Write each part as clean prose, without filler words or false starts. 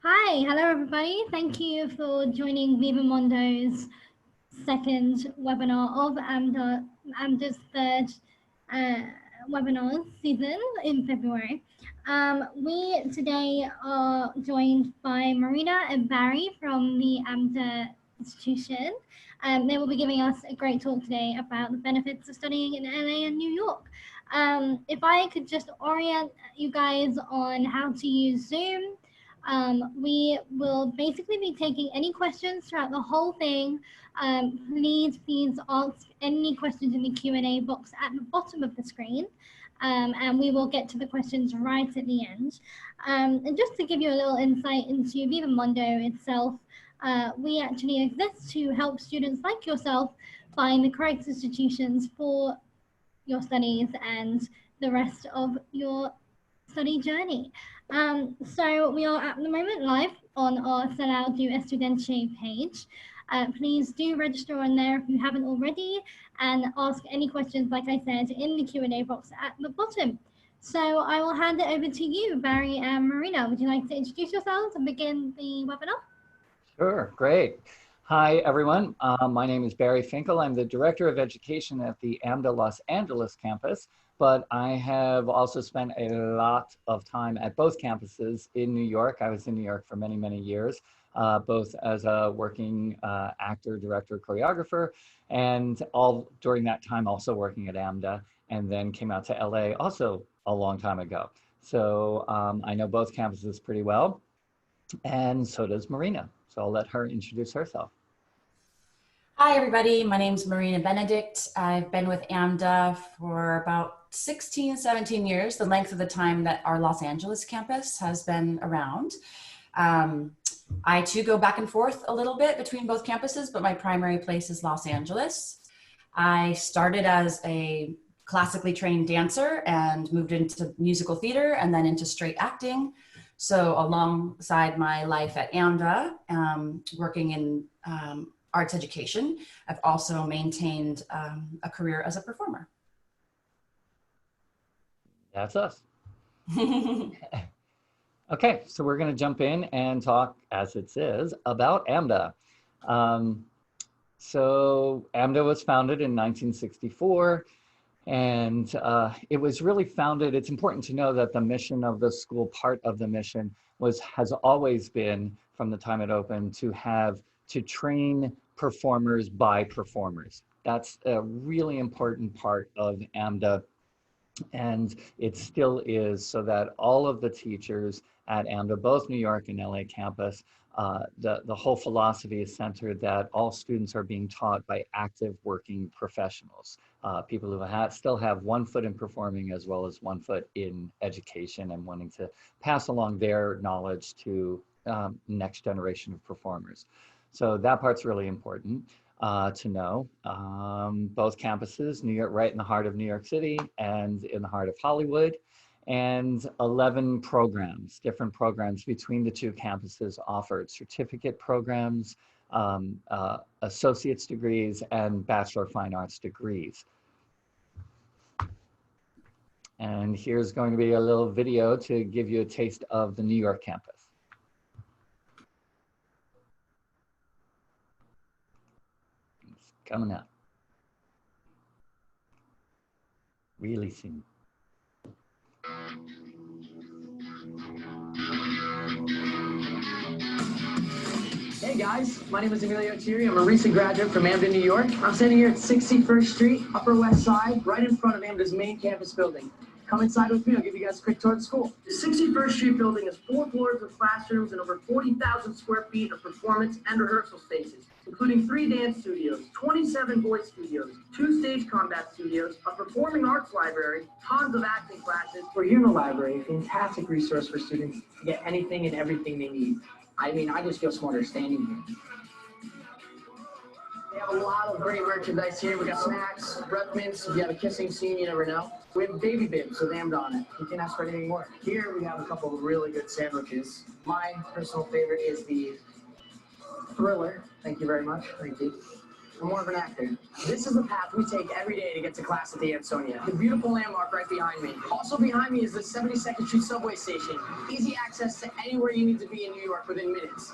Hi, hello everybody. Thank you for joining Viva-Mundo's second webinar of AMDA's third webinar season in February. We today are joined by Marina and Barry from the AMDA institution. They will be giving us a great talk today about the benefits of studying in LA and New York. If I could just orient you guys on how to use Zoom. We will basically be taking any questions throughout the whole thing. Please ask any questions in the Q&A box at the bottom of the screen. And we will get to the questions right at the end. And just to give you a little insight into Viva-Mundo itself, we actually exist to help students like yourself find the correct institutions for your studies and the rest of your study journey. So we are at the moment live on our Sellout do Estudiante page. Please do register on there if you haven't already and ask any questions, like I said, in the Q&A box at the bottom. So I will hand it over to you, Barry and Marina. Would you like to introduce yourselves and begin the webinar? Sure, great. Hi, everyone. My name is Barry Finkel. I'm the Director of Education at the AMDA Los Angeles campus, but I have also spent a lot of time at both campuses in New York. I was in New York for many, many years, both as a working actor, director, choreographer, and all during that time also working at AMDA, and then came out to LA also a long time ago. So I know both campuses pretty well, and so does Marina. So I'll let her introduce herself. Hi, everybody. My name is Marina Benedict. I've been with AMDA for about 16, 17 years, the length of the time that our Los Angeles campus has been around. I too go back and forth a little bit between both campuses, but my primary place is Los Angeles. I started as a classically trained dancer and moved into musical theater and then into straight acting. So alongside my life at AMDA, working in arts education, I've also maintained a career as a performer. That's us. Okay, so we're going to jump in and talk, as it says, about AMDA. So AMDA was founded in 1964. And it was really founded, it's important to know that the mission of the school, part of the mission has always been, from the time it opened, to train performers by performers. That's a really important part of AMDA. And it still is, so that all of the teachers at AMDA, both New York and LA campus, the whole philosophy is centered that all students are being taught by active working professionals, people who still have one foot in performing as well as one foot in education and wanting to pass along their knowledge to next generation of performers. So that part's really important to know. Both campuses, New York, right in the heart of New York City and in the heart of Hollywood, and 11 programs, different programs between the two campuses offered certificate programs, associate's degrees, and Bachelor of Fine Arts degrees. And here's going to be a little video to give you a taste of the New York campus. It's coming up really soon. Hey guys, my name is Emilio Thierry. I'm a recent graduate from AMDA, New York. I'm standing here at 61st Street, Upper West Side, right in front of AMDA's main campus building. Come inside with me, I'll give you guys a quick tour of the school. The 61st Street building has 4 floors of classrooms and over 40,000 square feet of performance and rehearsal spaces, including 3 dance studios, 27 voice studios, 2 stage combat studios, a performing arts library, tons of acting classes. We're here in the library, a fantastic resource for students to get anything and everything they need. I mean, I just feel smarter standing here. We have a lot of great merchandise here. We got snacks, breath mints. If you have a kissing scene, you never know. We have baby bibs with AMDA on it. You can't ask for anything more. Here we have a couple of really good sandwiches. My personal favorite is the Thriller. Thank you very much. Thank you. I'm more of an actor. This is the path we take every day to get to class at the Ansonia. The beautiful landmark right behind me. Also behind me is the 72nd Street subway station. Easy access to anywhere you need to be in New York within minutes.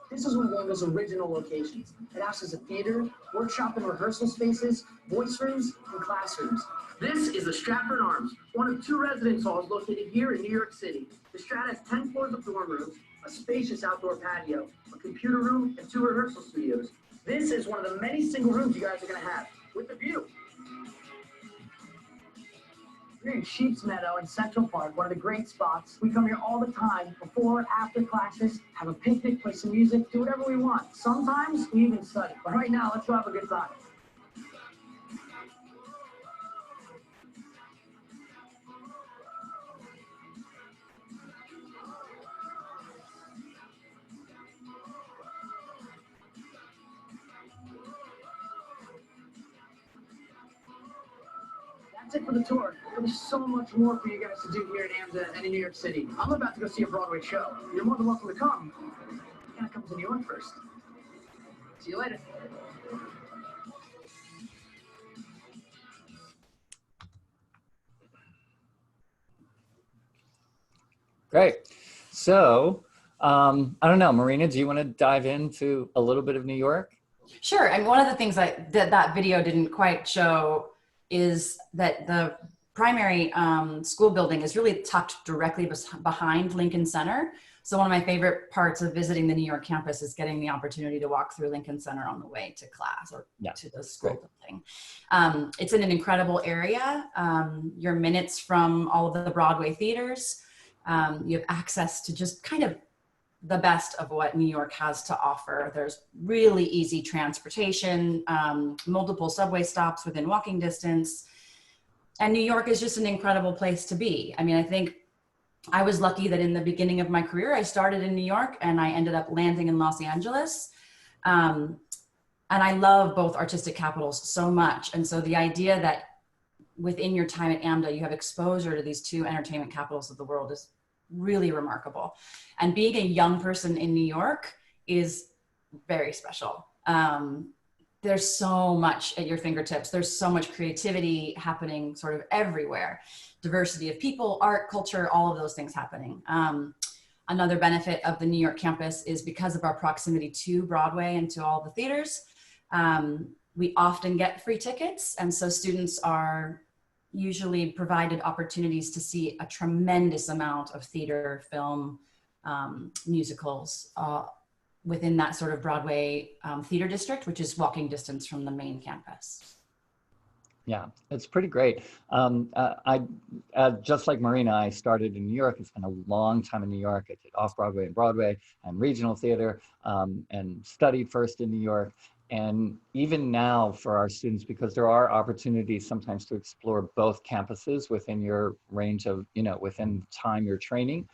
This is one of AMDA's original locations. It houses a theater, workshop and rehearsal spaces, voice rooms, and classrooms. This is the Stratford Arms, one of 2 residence halls located here in New York City. The Strat has 10 floors of dorm rooms, a spacious outdoor patio, a computer room, and 2 rehearsal studios. This is one of the many single rooms you guys are going to have, with a view. We're in Sheep's Meadow in Central Park, one of the great spots. We come here all the time, before, after classes, have a picnic, play some music, do whatever we want. Sometimes we even study. But right now, let's go have a good time. That's it for the tour. There's so much more for you guys to do here at AMDA and in New York City. I'm about to go see a Broadway show. You're more than welcome to come. You gotta come to New York first. See you later. Great. So, I don't know, Marina, do you want to dive into a little bit of New York? Sure. And one of the things that video didn't quite show is that the primary school building is really tucked directly behind Lincoln Center. So one of my favorite parts of visiting the New York campus is getting the opportunity to walk through Lincoln Center on the way to class or to the school building. It's in an incredible area. You're minutes from all of the Broadway theaters. You have access to just kind of the best of what New York has to offer. There's really easy transportation, multiple subway stops within walking distance. And New York is just an incredible place to be. I mean, I think I was lucky that in the beginning of my career, I started in New York and I ended up landing in Los Angeles. And I love both artistic capitals so much. And so the idea that within your time at AMDA, you have exposure to these 2 entertainment capitals of the world is really remarkable. And being a young person in New York is very special. There's so much at your fingertips. There's so much creativity happening sort of everywhere. Diversity of people, art, culture, all of those things happening. Another benefit of the New York campus is because of our proximity to Broadway and to all the theaters, we often get free tickets. And so students are usually provided opportunities to see a tremendous amount of theater, film, musicals within that sort of Broadway theater district, which is walking distance from the main campus. Yeah, it's pretty great. Just like Marina, I started in New York. I spent a long time in New York. I did off-Broadway and Broadway and regional theater and studied first in New York. And even now for our students, because there are opportunities sometimes to explore both campuses within your range of, within time you're training.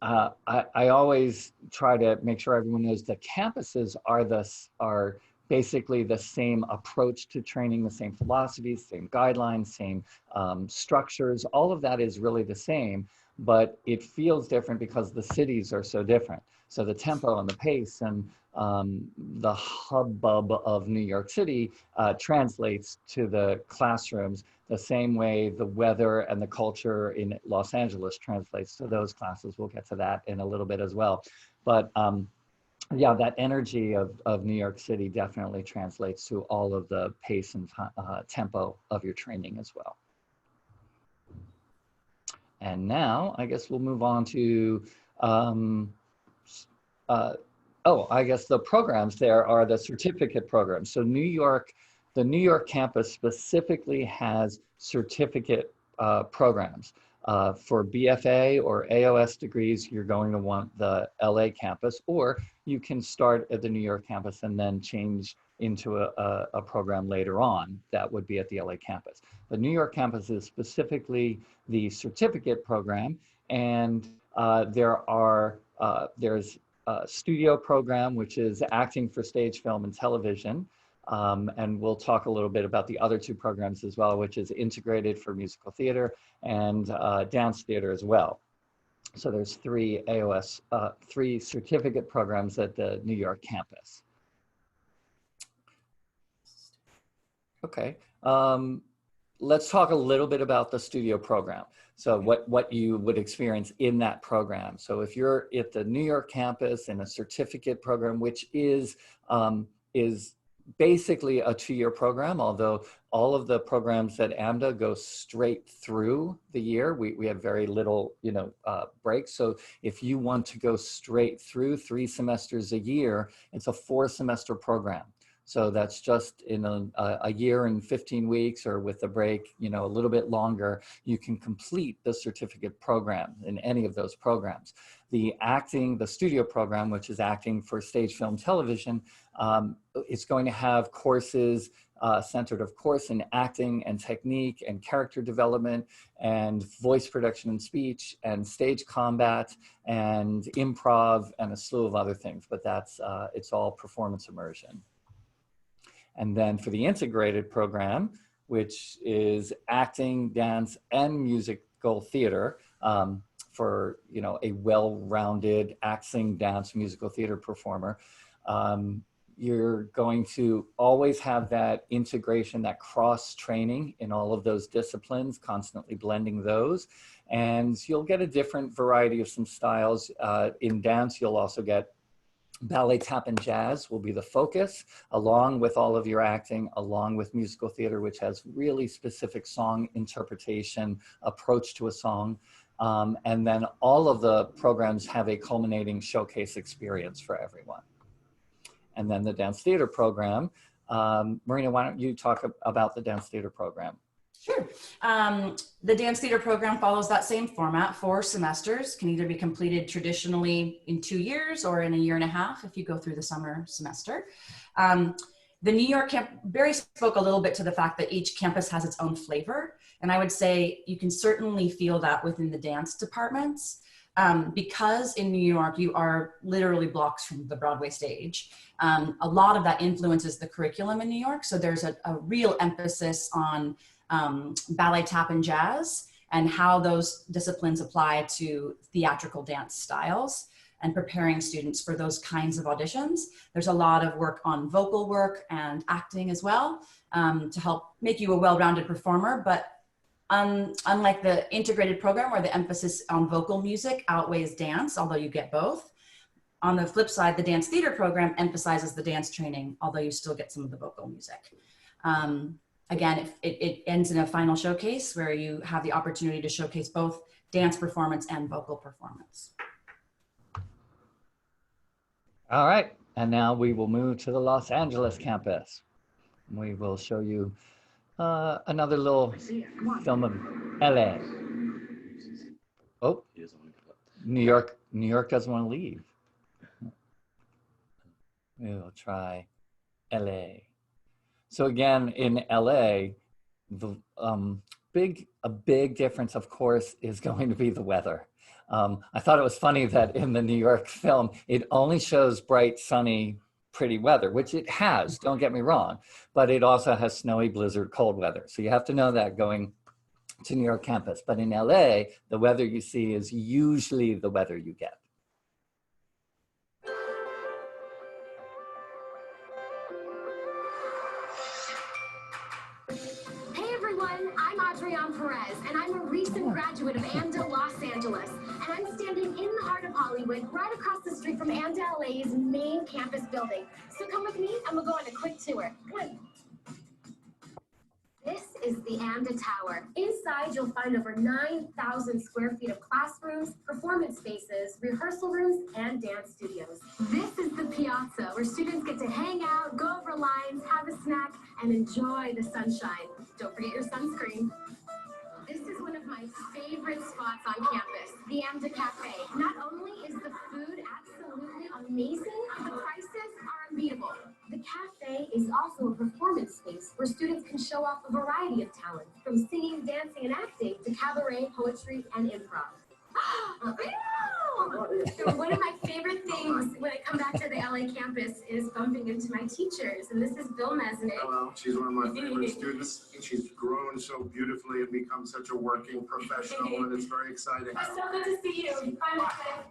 I always try to make sure everyone knows the campuses are basically the same approach to training, the same philosophies, same guidelines, same structures. All of that is really the same, but it feels different because the cities are so different. So the tempo and the pace and the hubbub of New York City translates to the classrooms the same way the weather and the culture in Los Angeles translates to those classes. We'll get to that in a little bit as well. But yeah, that energy of New York City definitely translates to all of the pace and tempo of your training as well. And now I guess we'll move on to, I guess the programs there are the certificate programs. So the New York campus specifically has certificate programs. For BFA or AOS degrees, you're going to want the LA campus, or you can start at the New York campus and then change into a program later on that would be at the LA campus. The New York campus is specifically the certificate program, and there's a studio program, which is acting for stage, film, and television. And we'll talk a little bit about the other 2 programs as well, which is integrated for musical theater and dance theater as well. So there's 3 certificate programs at the New York campus. Okay. Let's talk a little bit about the studio program. So what you would experience in that program. So if you're at the New York campus in a certificate program, which is basically a 2-year program, although all of the programs at AMDA go straight through the year. We have very little, breaks. So if you want to go straight through 3 semesters a year, it's a 4-semester program. So that's just in a year and 15 weeks, or with the break, a little bit longer, you can complete the certificate program in any of those programs. The studio program, which is acting for stage, film, television, it's going to have courses centered, of course, in acting and technique and character development and voice production and speech and stage combat and improv and a slew of other things, but it's all performance immersion. And then for the integrated program, which is acting, dance, and musical theater, for a well-rounded acting, dance, musical theater performer, you're going to always have that integration, that cross-training in all of those disciplines, constantly blending those. And you'll get a different variety of some styles. In dance, you'll also get ballet, tap, and jazz will be the focus, along with all of your acting, along with musical theater, which has really specific song interpretation, approach to a song. And then all of the programs have a culminating showcase experience for everyone. And then the dance theater program, Marina, why don't you talk about the dance theater program? Sure. The dance theater program follows that same format. 4 semesters, can either be completed traditionally in 2 years or in a year and a half if you go through the summer semester. The New York Barry spoke a little bit to the fact that each campus has its own flavor. And I would say you can certainly feel that within the dance departments. Because in New York, you are literally blocks from the Broadway stage. A lot of that influences the curriculum in New York. So there's a real emphasis on ballet, tap, and jazz, and how those disciplines apply to theatrical dance styles and preparing students for those kinds of auditions. There's a lot of work on vocal work and acting as well, to help make you a well-rounded performer. But unlike the integrated program where the emphasis on vocal music outweighs dance, although you get both, on the flip side, the dance theater program emphasizes the dance training, although you still get some of the vocal music. Again, it ends in a final showcase where you have the opportunity to showcase both dance performance and vocal performance. All right, and now we will move to the Los Angeles campus. We will show you another little film of LA. Oh, New York doesn't want to leave. We'll try LA. So again, in LA, a big difference, of course, is going to be the weather. I thought it was funny that in the New York film, it only shows bright, sunny, pretty weather, which it has, don't get me wrong, but it also has snowy, blizzard, cold weather. So you have to know that going to New York campus. But in LA, the weather you see is usually the weather you get. And I'm a recent graduate of AMDA Los Angeles, and I'm standing in the heart of Hollywood, right across the street from AMDA LA's main campus building. So come with me, and we'll go on a quick tour. Come on. This is the AMDA Tower. Inside, you'll find over 9,000 square feet of classrooms, performance spaces, rehearsal rooms, and dance studios. This is the piazza, where students get to hang out, go over lines, have a snack, and enjoy the sunshine. Don't forget your sunscreen. This is one of my favorite spots on campus, the AMDA Cafe. Not only is the food absolutely amazing, the prices are unbeatable. The cafe is also a performance space where students can show off a variety of talents, from singing, dancing, and acting to cabaret, poetry, and improv. So one of my favorite things when I come back to the LA campus is bumping into my teachers, and this is Bill Mesnick. Hello, she's one of my favorite students. She's grown so beautifully and become such a working professional, and it's very exciting. It's so good to see you. Bye, Martin.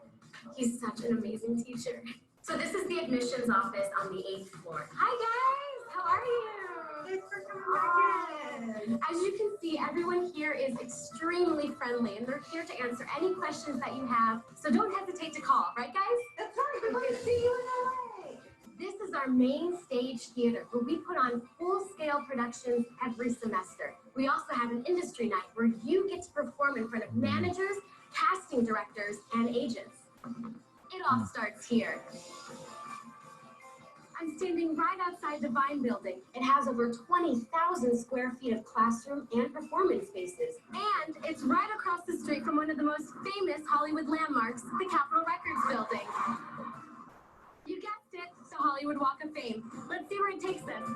He's such an amazing teacher. So this is the admissions office on the 8th floor. Hi guys, how are you? Thanks for coming back in. As you can see, everyone here is extremely friendly, and they're here to answer any questions that you have. So don't hesitate to call, right, guys? That's right. We're going to see you in LA. This is our main stage theater, where we put on full-scale productions every semester. We also have an industry night where you get to perform in front of managers, casting directors, and agents. It all starts here. I'm standing right outside the Vine building. It has over 20,000 square feet of classroom and performance spaces. And it's right across the street from one of the most famous Hollywood landmarks, the Capitol Records building. You guessed it, the Hollywood Walk of Fame. Let's see where it takes us.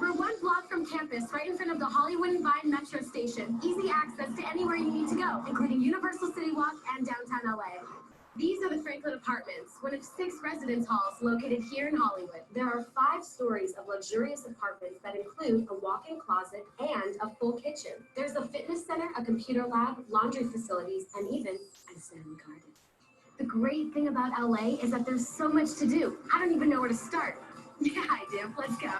We're one block from campus, right in front of the Hollywood and Vine Metro Station. Easy access to anywhere you need to go, including Universal City Walk and downtown LA. These are the Franklin Apartments, one of 6 residence halls located here in Hollywood. There are 5 stories of luxurious apartments that include a walk-in closet and a full kitchen. There's a fitness center, a computer lab, laundry facilities, and even a Zen garden. The great thing about LA is that there's so much to do. I don't even know where to start. Yeah, I do. Let's go.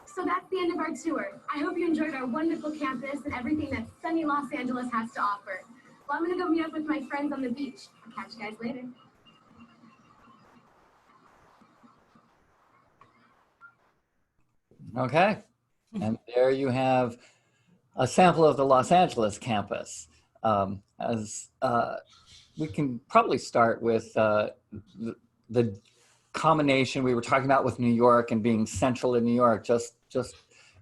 So that's the end of our tour. I hope you enjoyed our wonderful campus and everything that sunny Los Angeles has to offer. Well, I'm gonna go meet up with my friends on the beach. I'll catch you guys later. Okay, and there you have a sample of the Los Angeles campus. We can probably start with the combination we were talking about with New York and being central in New York, just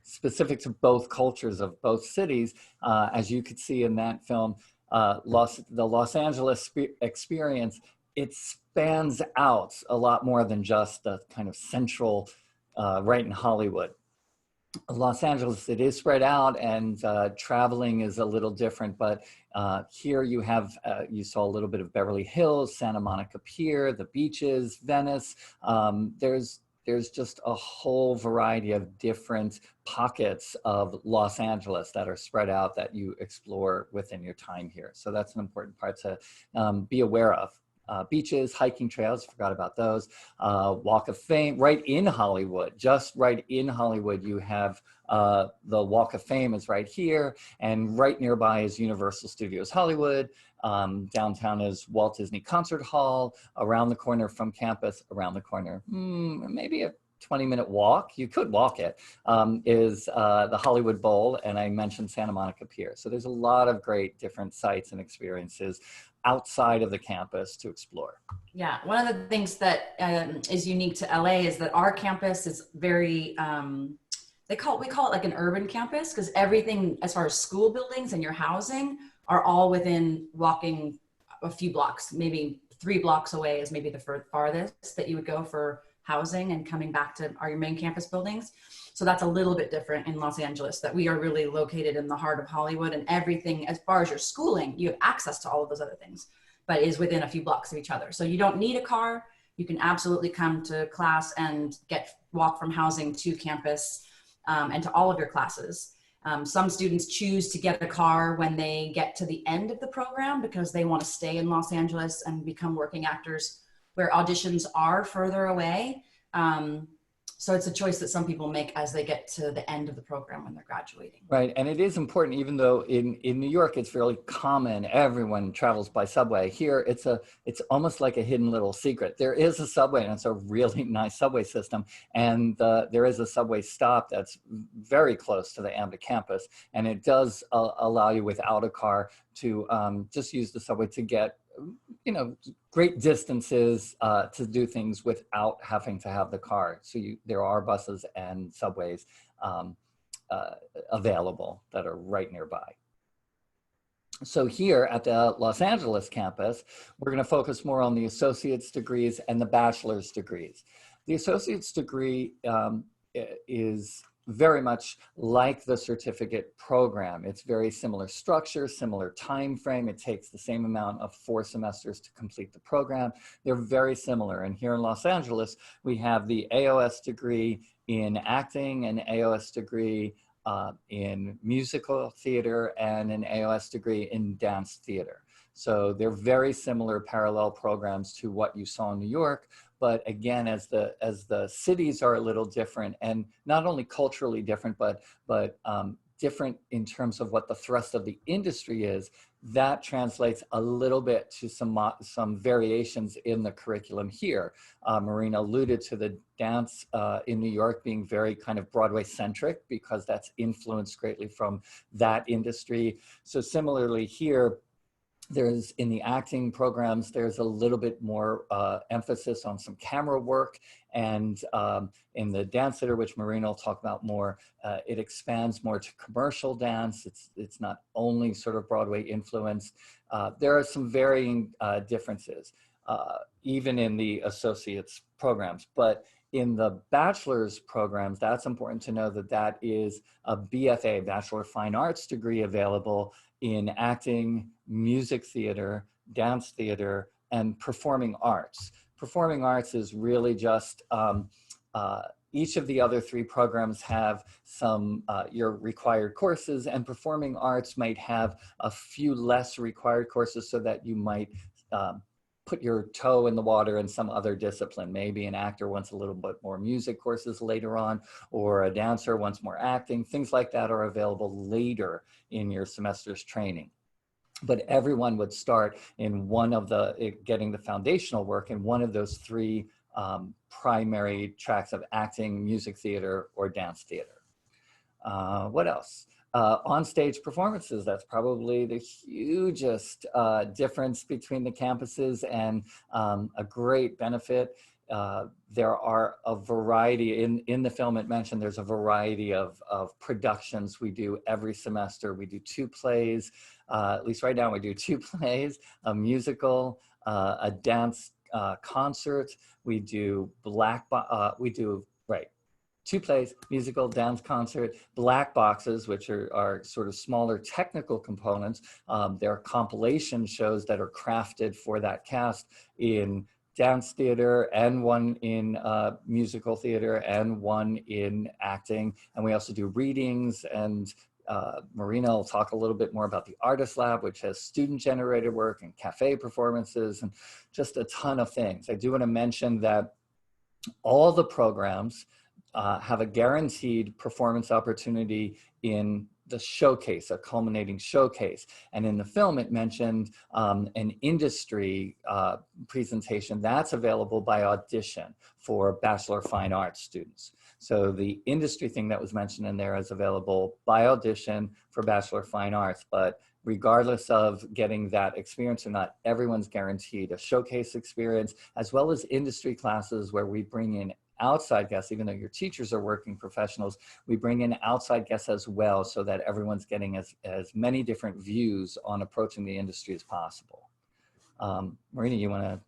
specific to both cultures of both cities. As you could see in that film, the Los Angeles experience, it spans out a lot more than just the kind of central right in Hollywood. Los Angeles, it is spread out, and traveling is a little different, but here you have, you saw a little bit of Beverly Hills, Santa Monica Pier, the beaches, Venice. There's just a whole variety of different pockets of Los Angeles that are spread out that you explore within your time here. So that's an important part to be aware of. Beaches, hiking trails, forgot about those. Walk of Fame, right in Hollywood, just right in Hollywood, you have the Walk of Fame is right here, and right nearby is Universal Studios Hollywood. Downtown is Walt Disney Concert Hall. Around the corner from campus, around the corner, maybe a 20-minute walk, you could walk it, is the Hollywood Bowl, and I mentioned Santa Monica Pier. So there's a lot of great different sites and experiences outside of the campus to explore. Yeah, one of the things that is unique to LA is that our campus is very, we call it like an urban campus, because everything as far as school buildings and your housing are all within walking a few blocks, maybe 3 blocks away is maybe the farthest that you would go for housing and coming back to your main campus buildings. So that's a little bit different in Los Angeles, that we are really located in the heart of Hollywood, and everything as far as your schooling, you have access to all of those other things, but is within a few blocks of each other. So you don't need a car. You can absolutely come to class and walk from housing to campus and to all of your classes. Some students choose to get a car when they get to the end of the program because they want to stay in Los Angeles and become working actors where auditions are further away. So it's a choice that some people make as they get to the end of the program when they're graduating. Right, and it is important, even though in New York it's fairly common, everyone travels by subway. Here it's almost like a hidden little secret. There is a subway, and it's a really nice subway system, and there is a subway stop that's very close to the AMDA campus, and it does allow you without a car to just use the subway to get great distances to do things without having to have the car. So there are buses and subways available that are right nearby. So here at the Los Angeles campus, we're going to focus more on the associate's degrees and the bachelor's degrees. The associate's degree is very much like the certificate program. It's very similar structure, similar time frame. It takes the same amount of 4 semesters to complete the program. They're very similar. And here in Los Angeles, we have the AOS degree in acting, an AOS degree in musical theater, and an AOS degree in dance theater. So they're very similar parallel programs to what you saw in New York. But again, as the cities are a little different, and not only culturally different, but different in terms of what the thrust of the industry is, that translates a little bit to some variations in the curriculum here. Marina alluded to the dance in New York being very kind of Broadway centric, because that's influenced greatly from that industry. So similarly here, there's in the acting programs, there's a little bit more emphasis on some camera work, and in the dance theater, which Marina will talk about more, it expands more to commercial dance. It's not only sort of Broadway influenced. There are some varying differences, even in the associate's programs. But in the bachelor's programs, that's important to know that that is a BFA, Bachelor of Fine Arts degree available in acting, music theater, dance theater, and performing arts. Performing arts is really just, each of the other 3 programs have some your required courses, and performing arts might have a few less required courses, so that you might put your toe in the water in some other discipline. Maybe an actor wants a little bit more music courses later on, or a dancer wants more acting. Things like that are available later in your semester's training. But everyone would start in one of getting the foundational work in one of those 3 primary tracks of acting, music theater, or dance theater. What else? On-stage performances, that's probably the hugest difference between the campuses, and a great benefit. There are a variety, in the film it mentioned, there's a variety of productions we do every semester. We do 2 plays, at least right now we do 2 plays, a musical, a dance concert. We do 2 plays, musical, dance concert, black boxes, which are sort of smaller technical components. There are compilation shows that are crafted for that cast in dance theater, and one in musical theater, and one in acting. And we also do readings, and Marina will talk a little bit more about the Artist Lab, which has student-generated work and cafe performances, and just a ton of things. I do want to mention that all the programs have a guaranteed performance opportunity in the showcase, a culminating showcase. And in the film, it mentioned an industry presentation that's available by audition for Bachelor of Fine Arts students. So the industry thing that was mentioned in there is available by audition for Bachelor of Fine Arts, but regardless of getting that experience or not, everyone's guaranteed a showcase experience, as well as industry classes where we bring in outside guests. Even though your teachers are working professionals, we bring in outside guests as well, so that everyone's getting as many different views on approaching the industry as possible. Marina, you want to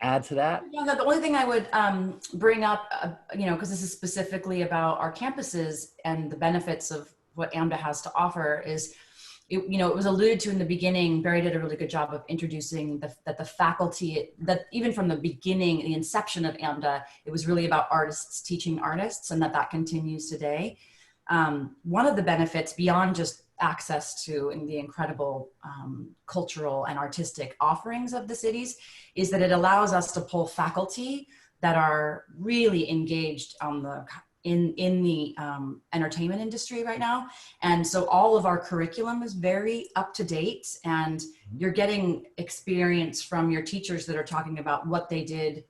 add to that? Yeah, the only thing I would bring up, because this is specifically about our campuses and the benefits of what AMDA has to offer, is it was alluded to in the beginning. Barry did a really good job of introducing that the faculty, that even from the beginning, the inception of AMDA, it was really about artists teaching artists, and that continues today. One of the benefits, beyond just access to the incredible cultural and artistic offerings of the cities, is that it allows us to pull faculty that are really engaged on in the entertainment industry right now. And so all of our curriculum is very up to date, and you're getting experience from your teachers that are talking about what they did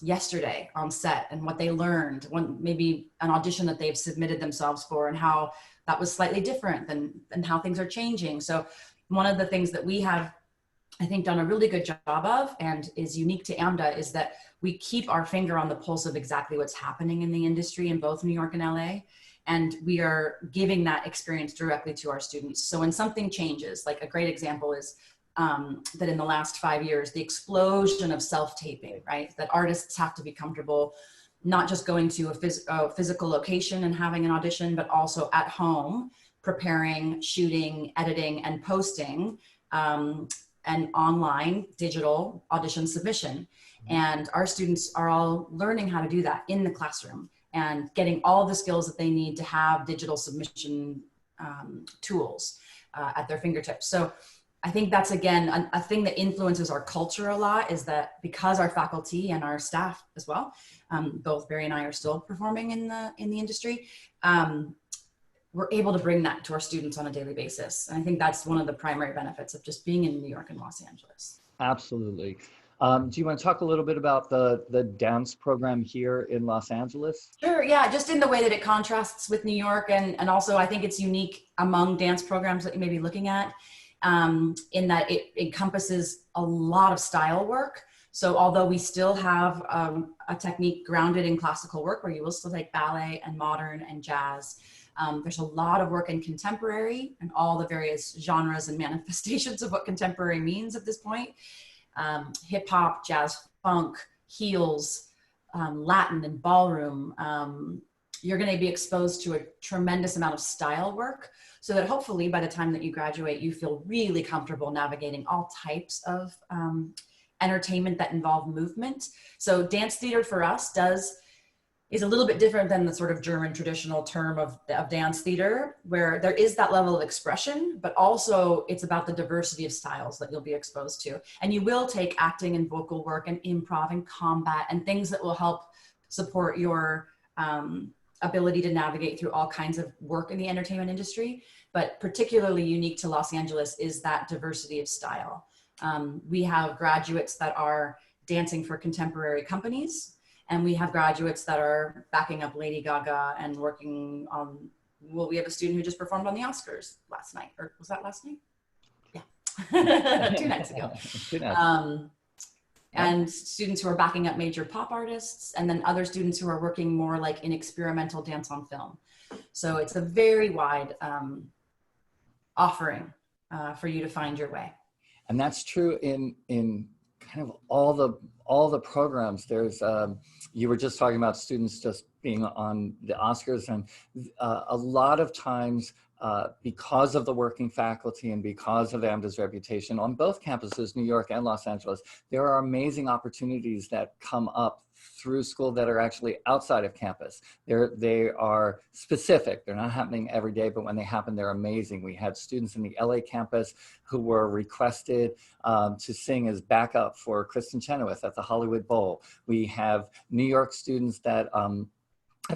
yesterday on set and what they learned, maybe an audition that they've submitted themselves for, and how that was slightly different than how things are changing. So one of the things that we have, I think, done a really good job of, and is unique to AMDA, is that we keep our finger on the pulse of exactly what's happening in the industry in both New York and LA. And we are giving that experience directly to our students. So when something changes, like a great example is that in the last 5 years, the explosion of self-taping, right? That artists have to be comfortable not just going to a physical location and having an audition, but also at home, preparing, shooting, editing, and posting an online digital audition submission. And our students are all learning how to do that in the classroom and getting all the skills that they need to have digital submission tools at their fingertips. So I think that's, again, a thing that influences our culture a lot, is that because our faculty and our staff as well, both Barry and I are still performing in the industry, we're able to bring that to our students on a daily basis. And I think that's one of the primary benefits of just being in New York and Los Angeles. Absolutely. Do you want to talk a little bit about the dance program here in Los Angeles? Sure, yeah, just in the way that it contrasts with New York, and also I think it's unique among dance programs that you may be looking at, in that it encompasses a lot of style work. So although we still have a technique grounded in classical work, where you will still take ballet and modern and jazz, there's a lot of work in contemporary and all the various genres and manifestations of what contemporary means at this point. Hip hop, jazz, funk, heels, Latin and ballroom. You're going to be exposed to a tremendous amount of style work, so that hopefully by the time that you graduate, you feel really comfortable navigating all types of entertainment that involve movement. So dance theater for us is a little bit different than the sort of German traditional term of dance theater, where there is that level of expression, but also it's about the diversity of styles that you'll be exposed to. And you will take acting and vocal work and improv and combat and things that will help support your ability to navigate through all kinds of work in the entertainment industry. But particularly unique to Los Angeles is that diversity of style. We have graduates that are dancing for contemporary companies, and we have graduates that are backing up Lady Gaga and working on, well, we have a student who just performed on the Oscars last night, or was that last night? Yeah, 2 nights ago. And students who are backing up major pop artists, and then other students who are working more like in experimental dance on film. So it's a very wide offering for you to find your way. And that's true in kind of all the programs. There's you were just talking about students just being on the Oscars, and a lot of times because of the working faculty and because of AMDA's reputation on both campuses, New York and Los Angeles, there are amazing opportunities that come up through school that are actually outside of campus. They are specific. They're not happening every day, but when they happen, they're amazing. We had students in the LA campus who were requested to sing as backup for Kristen Chenoweth at the Hollywood Bowl. We have New York students that, I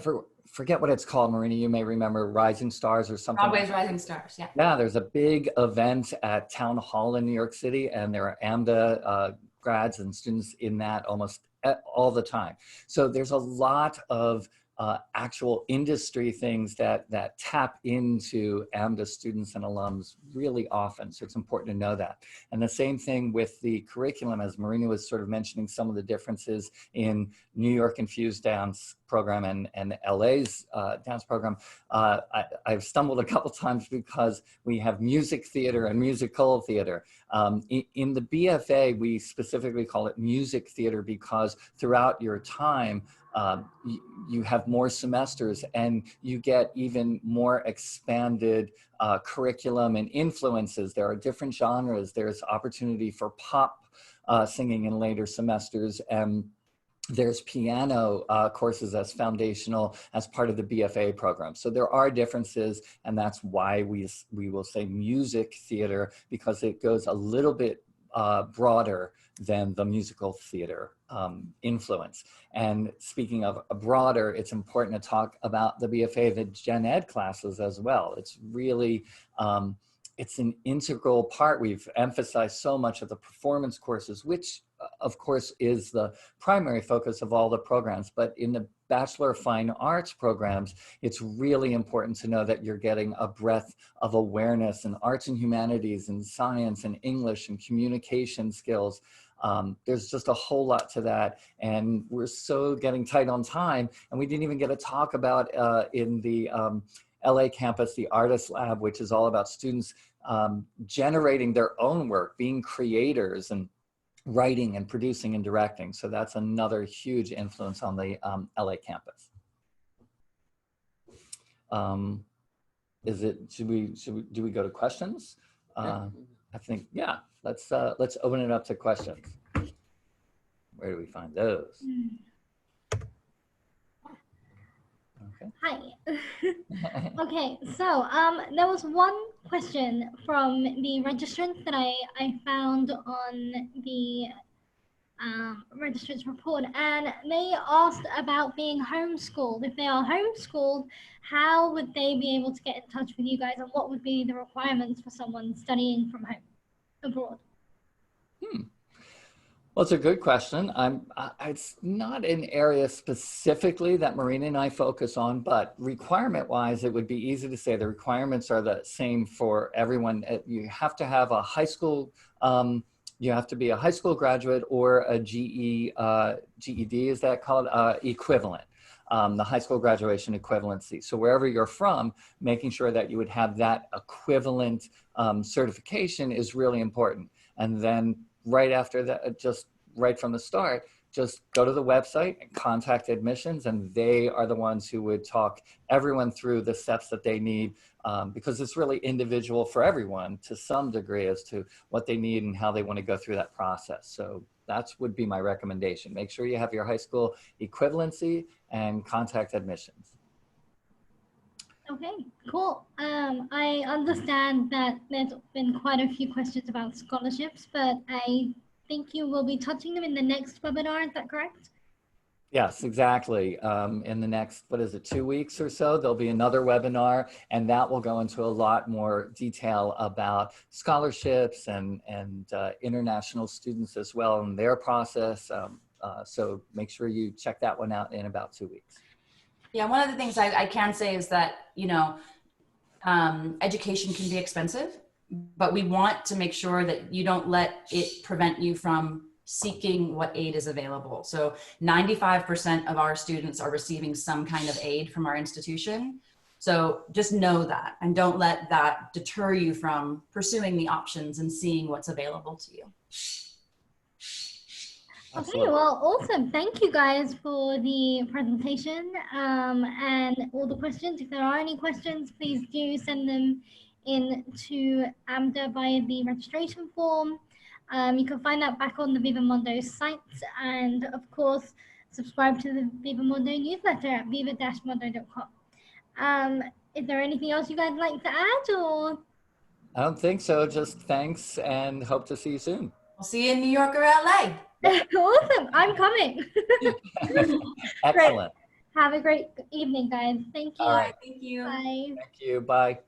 forget what it's called, Marina, you may remember, Rising Stars or something. Broadway's Rising Stars, yeah. Yeah, there's a big event at Town Hall in New York City, and there are AMDA grads and students in that almost all the time. So there's a lot of actual industry things that tap into AMDA students and alums really often. So it's important to know that. And the same thing with the curriculum, as Marina was sort of mentioning some of the differences in New York Infused Dance program and LA's dance program. I've stumbled a couple times because we have music theater and musical theater. In the BFA, we specifically call it music theater because throughout your time, you have more semesters and you get even more expanded curriculum and influences. There are different genres. There's opportunity for pop singing in later semesters, and there's piano courses as foundational as part of the BFA program. So there are differences, and that's why we will say music theater, because it goes a little bit broader than the musical theater influence. And speaking of broader, it's important to talk about the BFA, the GenEd classes as well. It's really, it's an integral part. We've emphasized so much of the performance courses, which of course is the primary focus of all the programs, but in the Bachelor of Fine Arts programs, it's really important to know that you're getting a breadth of awareness in arts and humanities and science and English and communication skills. There's just a whole lot to that, and we're so getting tight on time, and we didn't even get to talk about in the LA campus, the Artist Lab, which is all about students generating their own work, being creators. And writing and producing and directing. So that's another huge influence on the LA campus. Do we go to questions? I think, yeah, let's open it up to questions. Where do we find those? Okay. Hi. Okay, so there was one question from the registrants that I found on the registrants report, and they asked about being homeschooled. If they are homeschooled, how would they be able to get in touch with you guys, and what would be the requirements for someone studying from home abroad? Well, it's a good question. It's not an area specifically that Marina and I focus on, but requirement-wise, it would be easy to say the requirements are the same for everyone. You have to have a high school, you have to be a high school graduate or a GED, is that called, equivalent, the high school graduation equivalency. So wherever you're from, making sure that you would have that equivalent certification is really important. And then right after that, just right from the start, just go to the website and contact admissions, and they are the ones who would talk everyone through the steps that they need, because it's really individual for everyone to some degree as to what they need and how they want to go through that process. So that would be my recommendation. Make sure you have your high school equivalency and contact admissions. Okay, cool. I understand that there's been quite a few questions about scholarships, but I think you will be touching them in the next webinar, is that correct? Yes, exactly. In the next, 2 weeks or so, there'll be another webinar, and that will go into a lot more detail about scholarships and international students as well and their process. So make sure you check that one out in about 2 weeks. Yeah, one of the things I can say is that, you know, education can be expensive, but we want to make sure that you don't let it prevent you from seeking what aid is available. So 95% of our students are receiving some kind of aid from our institution. So just know that, and don't let that deter you from pursuing the options and seeing what's available to you. Absolutely. Okay, well, awesome. Thank you guys for the presentation and all the questions. If there are any questions, please do send them in to AMDA via the registration form. You can find that back on the Viva-Mundo site, and of course, subscribe to the Viva-Mundo newsletter at viva-mundo.com. Is there anything else you guys would like to add, or? I don't think so. Just thanks, and hope to see you soon. We'll see you in New York or LA. Awesome. I'm coming. Excellent. Great. Have a great evening, guys. Thank you. All right. Thank you. Bye. Thank you. Bye.